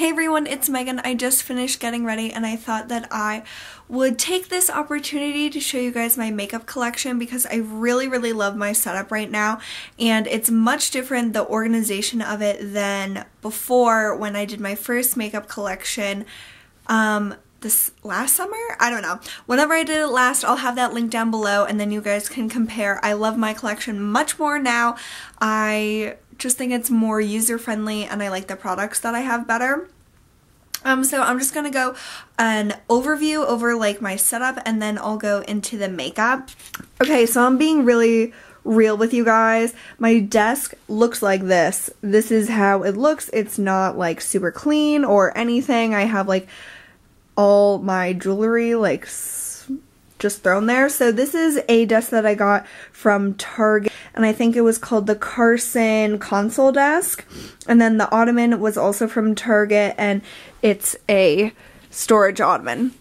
Hey everyone, it's Megan. I just finished getting ready and I thought that I would take this opportunity to show you guys my makeup collection because I really love my setup right now, and it's much different, the organization of it, than before when I did my first makeup collection this last summer? I don't know. Whenever I did it last, I'll have that link down below and then you guys can compare. I love my collection much more now. I just think it's more user-friendly and I like the products that I have better. So I'm just gonna go an overview over like my setup and then I'll go into the makeup. Okay, so I'm being really real with you guys. My desk looks like this. This is how it looks. It's not like super clean or anything. I have like all my jewelry like just thrown there. So this is a desk that I got from Target, and I think it was called the Carson console desk. And then the ottoman was also from Target, and it's a storage ottoman.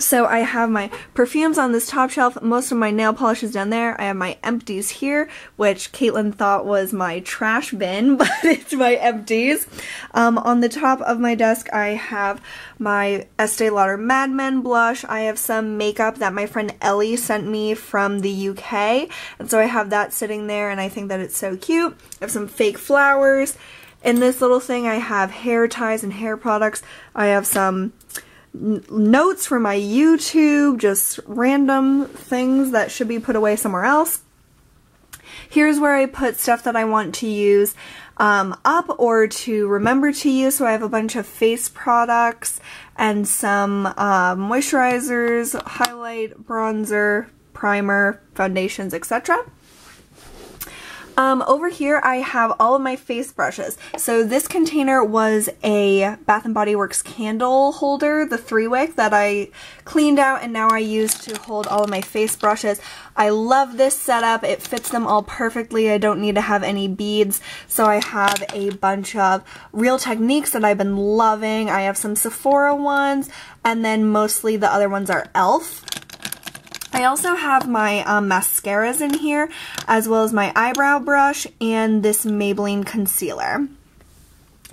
So I have my perfumes on this top shelf, most of my nail polishes down there. I have my empties here, which Caitlin thought was my trash bin, but it's my empties. On the top of my desk, I have my Estee Lauder Mad Men blush. I have some makeup that my friend Ellie sent me from the UK, and so I have that sitting there, and I think that it's so cute. I have some fake flowers. In this little thing, I have hair ties and hair products. I have some notes for my YouTube, just random things that should be put away somewhere else. Here's where I put stuff that I want to use up or to remember to use. So I have a bunch of face products and some moisturizers, highlight, bronzer, primer, foundations, etc. Over here I have all of my face brushes. So this container was a Bath & Body Works candle holder, the 3-wick that I cleaned out, and now I use to hold all of my face brushes. I love this setup. It fits them all perfectly. I don't need to have any beads. So I have a bunch of Real Techniques that I've been loving. I have some Sephora ones, and then mostly the other ones are e.l.f. I also have my mascaras in here, as well as my eyebrow brush and this Maybelline concealer.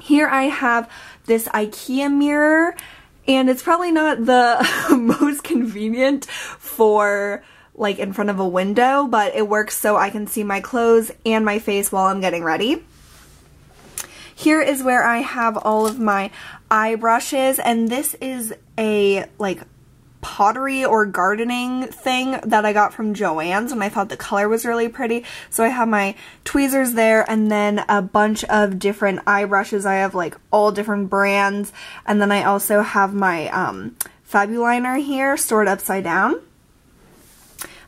Here I have this IKEA mirror, and it's probably not the most convenient for like in front of a window, but it works so I can see my clothes and my face while I'm getting ready. Here is where I have all of my eye brushes, and this is a like pottery or gardening thing that I got from Joann's, and I thought the color was really pretty. So I have my tweezers there, and then a bunch of different eye brushes. I have like all different brands, and then I also have my Fabuliner here stored upside down.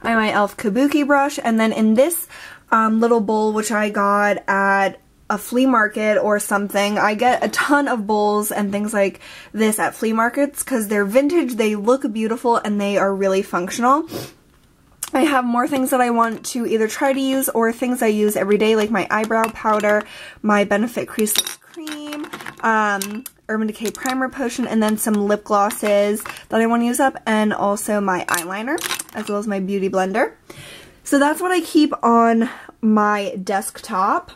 I have my e.l.f. Kabuki brush, and then in this little bowl, which I got at a flea market or something. I get a ton of bowls and things like this at flea markets because they're vintage, they look beautiful, and they are really functional. I have more things that I want to either try to use or things I use every day, like my eyebrow powder, my Benefit Creaseless Cream, Urban Decay Primer Potion, and then some lip glosses that I want to use up, and also my eyeliner, as well as my Beauty Blender. So that's what I keep on my desktop.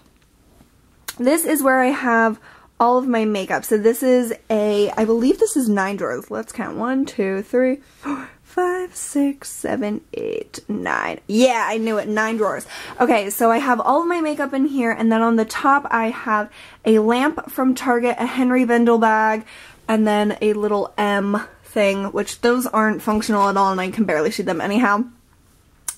This is where I have all of my makeup. So this is I believe this is 9 drawers. Let's count. 1, 2, 3, 4, 5, 6, 7, 8, 9. Yeah, I knew it. 9 drawers. Okay, so I have all of my makeup in here, and then on the top I have a lamp from Target, a Henry Bendel bag, and then a little M thing, which those aren't functional at all, and I can barely see them anyhow.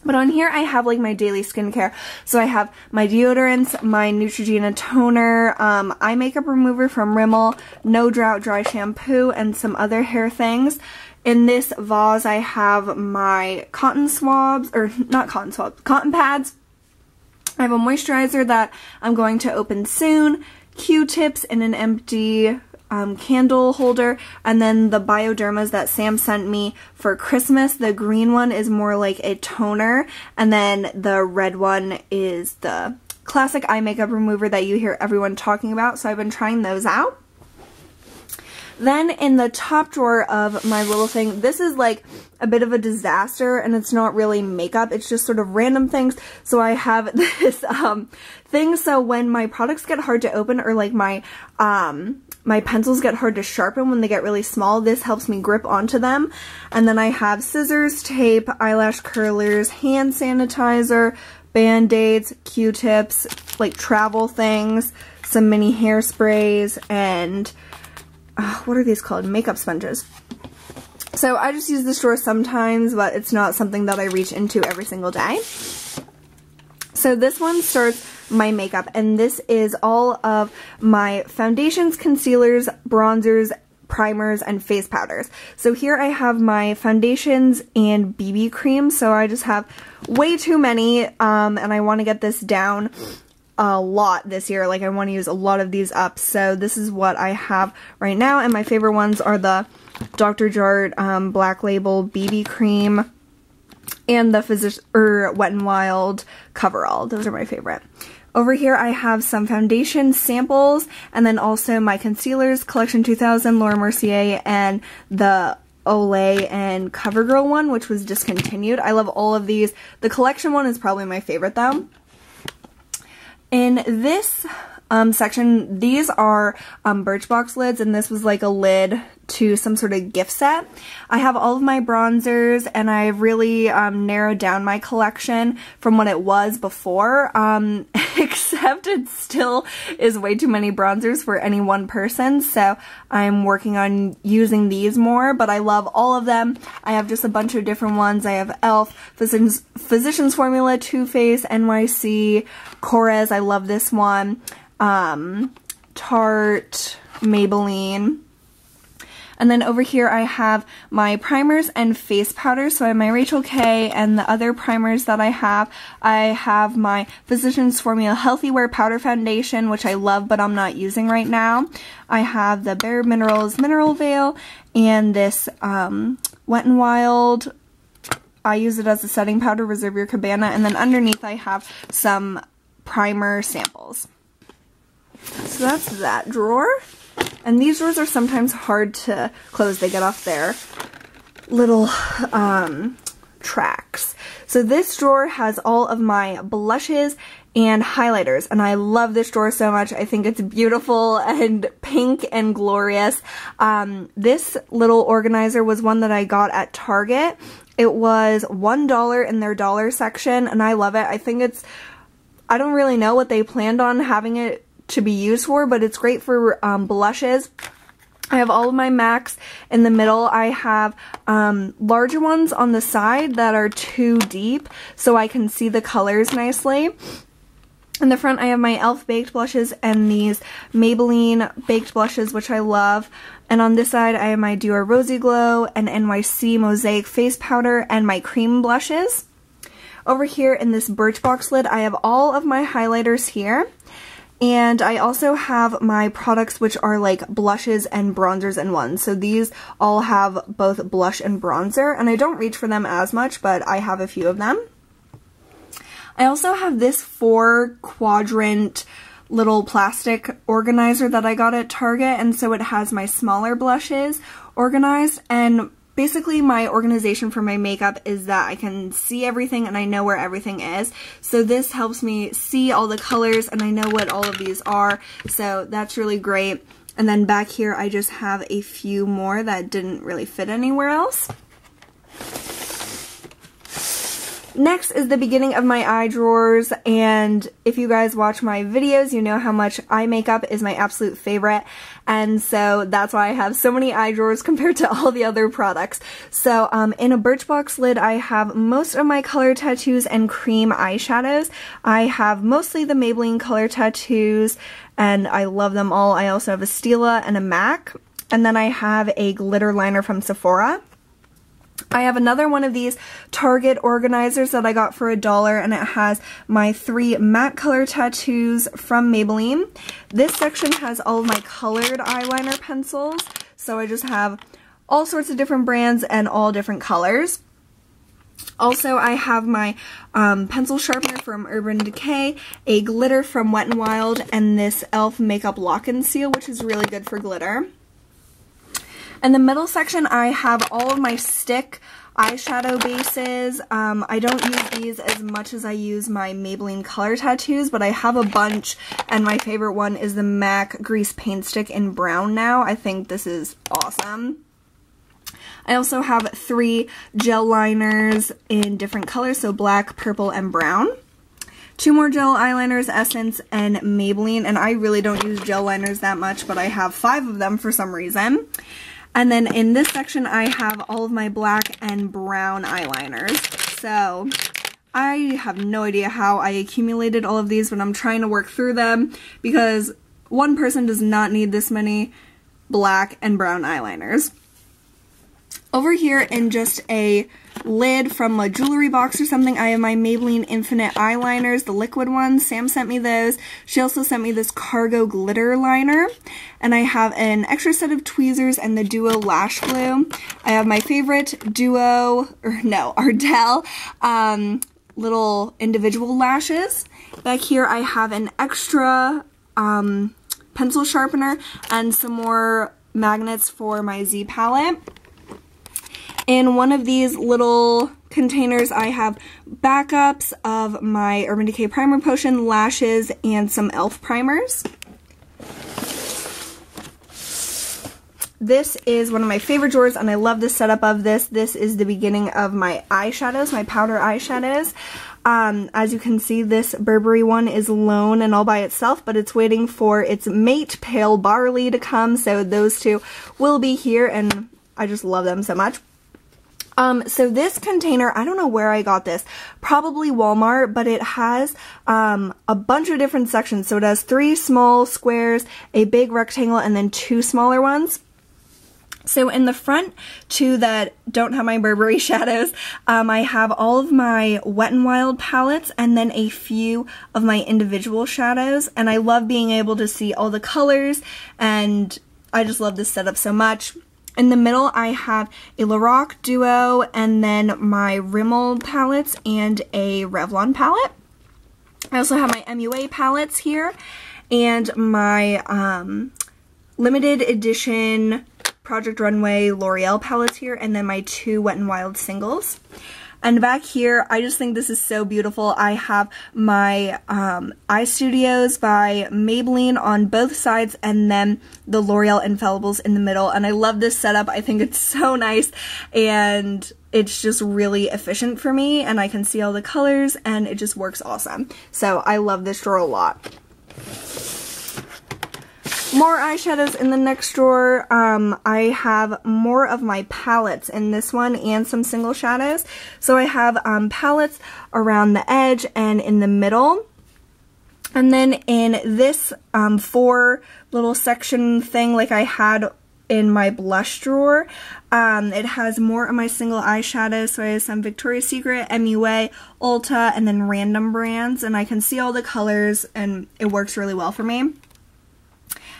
But on here I have like my daily skincare. So I have my deodorants, my Neutrogena toner, eye makeup remover from Rimmel, No Drought dry shampoo, and some other hair things. In this vase I have my cotton swabs, or not cotton swabs, cotton pads. I have a moisturizer that I'm going to open soon, Q-tips in an empty candle holder, and then the Biodermas that Sam sent me for Christmas. The green one is more like a toner, and then the red one is the classic eye makeup remover that you hear everyone talking about, so I've been trying those out. Then in the top drawer of my little thing, this is like a bit of a disaster, and it's not really makeup, it's just sort of random things. So I have this thing, so when my products get hard to open, or like my my pencils get hard to sharpen when they get really small. This helps me grip onto them. And then I have scissors, tape, eyelash curlers, hand sanitizer, Band-Aids, Q-tips, like travel things, some mini hairsprays, and what are these called? Makeup sponges. So I just use this drawer sometimes, but it's not something that I reach into every single day. So this one starts my makeup, and this is all of my foundations, concealers, bronzers, primers, and face powders. So here I have my foundations and BB cream, so I just have way too many, and I want to get this down a lot this year. Like, I want to use a lot of these up, so this is what I have right now, and my favorite ones are the Dr. Jart Black Label BB cream and the Wet n Wild Coverall. Those are my favorite. Over here I have some foundation samples, and then also my concealers, Collection 2000, Laura Mercier, and the Olay and CoverGirl one, which was discontinued. I love all of these. The collection one is probably my favorite though. In this section, these are Birchbox lids, and this was like a lid to some sort of gift set. I have all of my bronzers, and I really narrowed down my collection from what it was before, except it still is way too many bronzers for any one person, so I'm working on using these more, but I love all of them. I have just a bunch of different ones. I have e.l.f., Physicians Formula, Too Faced, NYC, Korres, I love this one, Tarte, Maybelline. And then over here I have my primers and face powders. So I have my Rachel K, and the other primers that I have my Physicians Formula Healthy Wear Powder Foundation, which I love but I'm not using right now. I have the Bare Minerals Mineral Veil, and this Wet n Wild, I use it as a setting powder, Reserve Your Cabana, and then underneath I have some primer samples. So that's that drawer. And these drawers are sometimes hard to close. They get off their little tracks. So this drawer has all of my blushes and highlighters, and I love this drawer so much. I think it's beautiful and pink and glorious. This little organizer was one that I got at Target. It was $1 in their dollar section, and I love it. I think it's, I don't really know what they planned on having it to be used for, but it's great for blushes. I have all of my MACs in the middle. I have larger ones on the side that are too deep so I can see the colors nicely. In the front I have my e.l.f. baked blushes and these Maybelline baked blushes, which I love. And on this side I have my Dior Rosy Glow and NYC Mosaic face powder and my cream blushes. Over here in this Birchbox lid I have all of my highlighters here. And I also have my products, which are like blushes and bronzers in one. So these all have both blush and bronzer, and I don't reach for them as much, but I have a few of them. I also have this 4-quadrant little plastic organizer that I got at Target, and so it has my smaller blushes organized, and basically my organization for my makeup is that I can see everything and I know where everything is. So this helps me see all the colors and I know what all of these are. So that's really great. And then back here I just have a few more that didn't really fit anywhere else. Next is the beginning of my eye drawers, and if you guys watch my videos, you know how much eye makeup is my absolute favorite, and so that's why I have so many eye drawers compared to all the other products. So in a Birchbox lid, I have most of my color tattoos and cream eyeshadows. I have mostly the Maybelline color tattoos, and I love them all. I also have a Stila and a MAC, and then I have a glitter liner from Sephora. I have another one of these Target organizers that I got for $1, and it has my 3 matte color tattoos from Maybelline. This section has all of my colored eyeliner pencils, so I just have all sorts of different brands and all different colors. Also, I have my pencil sharpener from Urban Decay, a glitter from Wet n Wild, and this e.l.f. Makeup Lock and Seal, which is really good for glitter. In the middle section, I have all of my stick eyeshadow bases. I don't use these as much as I use my Maybelline Color Tattoos, but I have a bunch, and my favorite one is the MAC Grease Paint Stick in brown now. I think this is awesome. I also have 3 gel liners in different colors, so black, purple, and brown. 2 more gel eyeliners, Essence and Maybelline, and I really don't use gel liners that much, but I have 5 of them for some reason. And then in this section, I have all of my black and brown eyeliners. So I have no idea how I accumulated all of these, but I'm trying to work through them because one person does not need this many black and brown eyeliners. Over here in just a lid from a jewelry box or something, I have my Maybelline Infinite eyeliners, the liquid ones. Sam sent me those. She also sent me this Cargo glitter liner. And I have an extra set of tweezers and the Duo lash glue. I have my favorite Ardell little individual lashes. Back here I have an extra pencil sharpener and some more magnets for my Z palette. In one of these little containers, I have backups of my Urban Decay Primer Potion, lashes, and some e.l.f. primers. This is one of my favorite drawers, and I love the setup of this. This is the beginning of my eyeshadows, my powder eyeshadows. As you can see, this Burberry one is alone and all by itself, but it's waiting for its mate, Pale Barley, to come, so those two will be here, and I just love them so much. So this container, I don't know where I got this, probably Walmart, but it has a bunch of different sections. So it has 3 small squares, a big rectangle, and then 2 smaller ones. So in the front 2 that don't have my Burberry shadows, I have all of my Wet n Wild palettes and then a few of my individual shadows. And I love being able to see all the colors, and I just love this setup so much. In the middle, I have a Lorac Duo, and then my Rimmel palettes and a Revlon palette. I also have my MUA palettes here, and my limited edition Project Runway L'Oreal palettes here, and then my 2 Wet n Wild singles. And back here, I just think this is so beautiful. I have my Eye Studios by Maybelline on both sides, and then the L'Oreal Infallibles in the middle. And I love this setup. I think it's so nice, and it's just really efficient for me, and I can see all the colors, and it just works awesome. So I love this drawer a lot. More eyeshadows in the next drawer. I have more of my palettes in this one and some single shadows. So I have palettes around the edge and in the middle. And then in this 4 little section thing like I had in my blush drawer, it has more of my single eyeshadows. So I have some Victoria's Secret, MUA, Ulta, and then random brands. And I can see all the colors, and it works really well for me.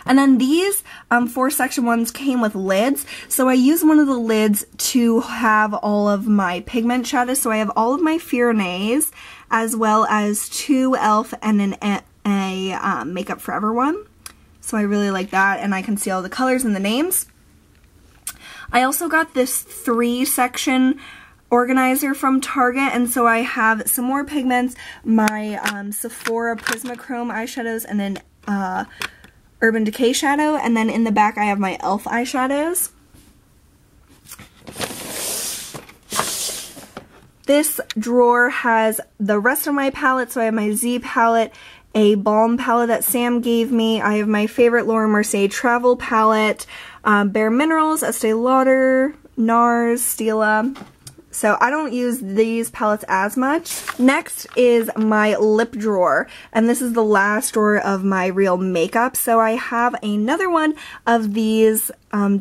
And then these 4 section ones came with lids, so I use one of the lids to have all of my pigment shadows. So I have all of my Firenze, as well as 2 e.l.f. and a Makeup Forever one. So I really like that, and I can see all the colors and the names. I also got this 3 section organizer from Target, and so I have some more pigments, my Sephora Prismachrome eyeshadows, and then Urban Decay shadow, and then in the back I have my e.l.f. eyeshadows. This drawer has the rest of my palette, so I have my Z palette, a balm palette that Sam gave me, I have my favorite Laura Mercier travel palette, Bare Minerals, Estee Lauder, NARS, Stila. So I don't use these palettes as much. Next is my lip drawer, and this is the last drawer of my real makeup. So I have another one of these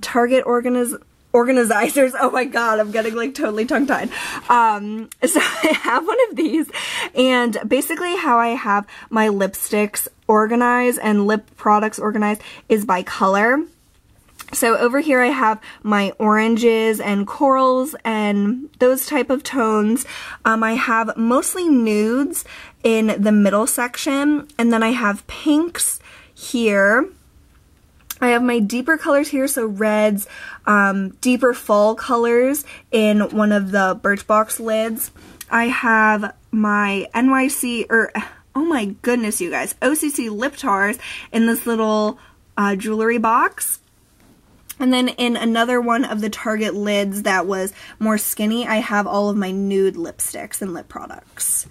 Target organizers. Oh my god, I'm getting like totally tongue-tied. So I have one of these, and basically how I have my lipsticks organized and lip products organized is by color. So over here I have my oranges and corals and those type of tones. I have mostly nudes in the middle section, and then I have pinks here, I have my deeper colors here, so reds, deeper fall colors in one of the Birchbox lids. I have my NYC, oh my goodness you guys, OCC lip tars in this little jewelry box. And then in another one of the Target lids that was more skinny, I have all of my nude lipsticks and lip products.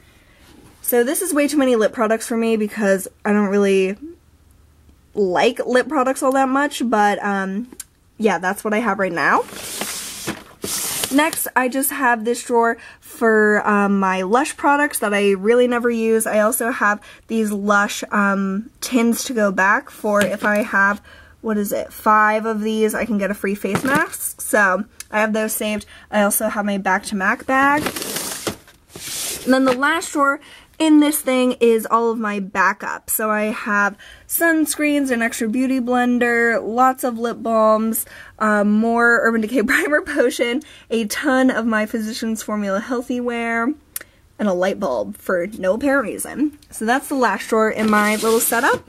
So this is way too many lip products for me because I don't really like lip products all that much, but yeah, that's what I have right now. Next, I just have this drawer for my Lush products that I really never use. I also have these Lush tins to go back for if I have, what is it, 5 of these, I can get a free face mask. So I have those saved. I also have my Back to MAC bag. And then the last drawer in this thing is all of my backup. So I have sunscreens, an extra beauty blender, lots of lip balms, more Urban Decay primer potion, a ton of my Physicians Formula Healthy Wear, and a light bulb for no apparent reason. So that's the last drawer in my little setup.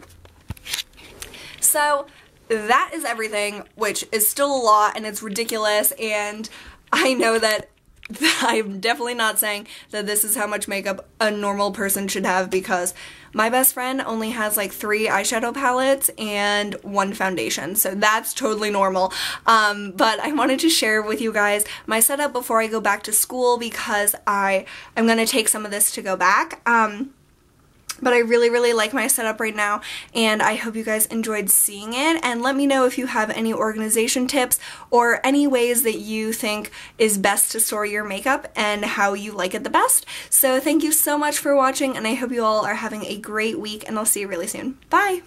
So that is everything, which is still a lot and it's ridiculous, and I know that I'm definitely not saying that this is how much makeup a normal person should have, because my best friend only has like 3 eyeshadow palettes and 1 foundation, so that's totally normal. But I wanted to share with you guys my setup before I go back to school, because I am going to take some of this to go back. But I really, really like my setup right now, and I hope you guys enjoyed seeing it, and let me know if you have any organization tips or any ways that you think is best to store your makeup and how you like it the best. So thank you so much for watching, and I hope you all are having a great week, and I'll see you really soon. Bye!